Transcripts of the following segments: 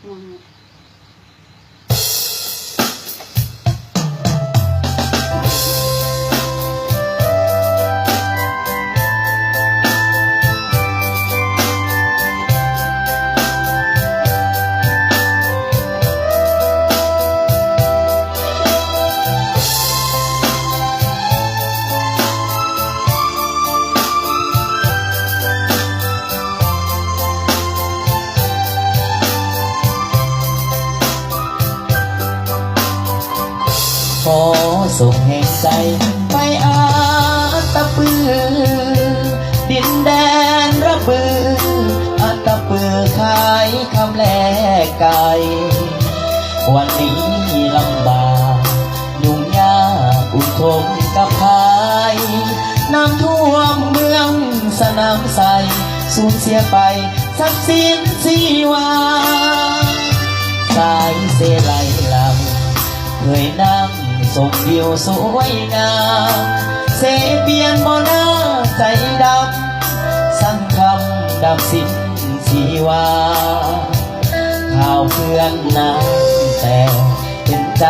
ขอส่งแห่งใจไปอาตะปือดินแดนระบืออาตะปือขายคำแลกไก่วันนี้ลำบากยุ่งยากอุทมกับพายน้ำท่วมเมืองสนามใสสูญเสียไปทรัพย์สินชีวาสายเสไลลำเคยนั่งส่งวิวสวยงามเสเปียนบ่หน้าใจดำสั่งคำดับสิ้นชีวาข่าวเพื่อนน้ำแต่เป็นใจ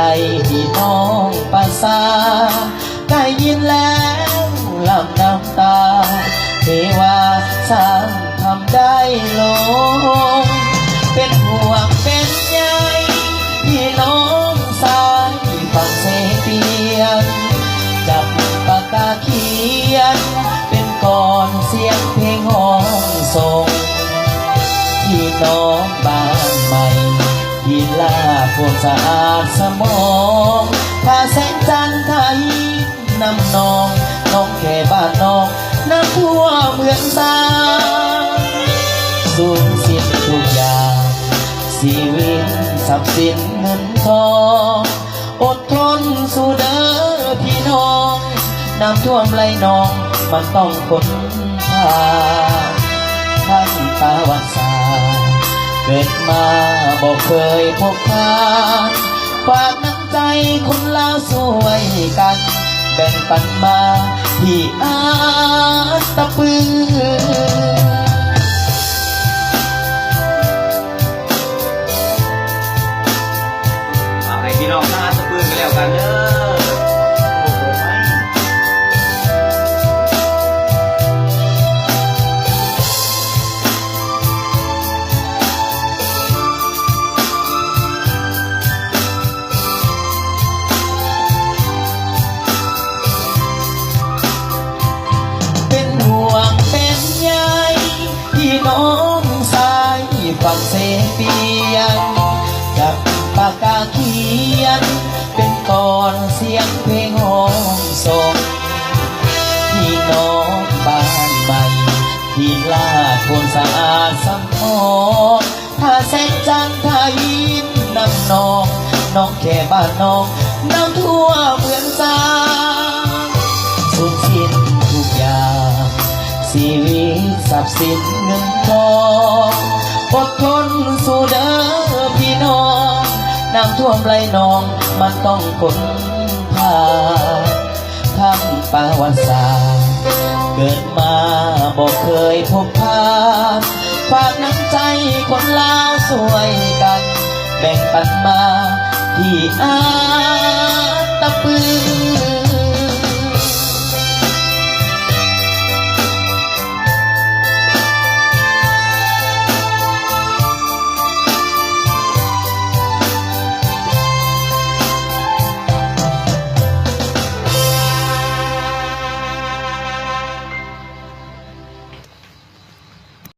ที่น้องภาษาได้ยินแล้วลำน้ำตาเทวาสร้างทำได้ลงเป็นห่วงเป็นใยพี่น้องสายฟังเสเปียนจับปากกาเขียนเป็นก่อนเสียงเพลงห้องส่งพี่น้องบ้านใหม่ที่ลาพวกสะอาดสมองพาแสงจันทร์ไทยนำน้องน้องแค่บ้านน้องน้ำทั่วเมืองสาสูญสิ้นทุกอย่างชีวิตทรัพย์สินเงินทองอดทนสู้เด้อพี่น้องน้ำท่วมไหลนองมันต้องค้นหาทั้งตาวันสาเกิดมาบอกเคยพบผ่านฝากน้ำใจคนลาวสวยกันแบ่งปันมาที่อาตะปือให้พี่น้องอาตะปือกันแล้วกันเด้อน้องสายฟังเสเปียนกับปากกาเขียนเป็นก่อนเสียงเพลงห้องส่งพี่น้องบ้านใหม่ที่ลาดบนสะอาดสัมพองถ้าแสงจันทร์ไทยนำน้องน้องแค่บ้านน้องน้ำทั่วเมืองสาสูญสิ้นทุกอย่างชีวิตทรัพย์สินเงินทองอดทนสู้เด้อพี่น้องน้ำท่วมไหลนองมันต้องค้นหาทั้งประวัติศาสตร์เกิดมาบอกเคยพบผ่านฝากน้ำใจคนลาวสวยกันแบ่งปันมาที่อาตะปือ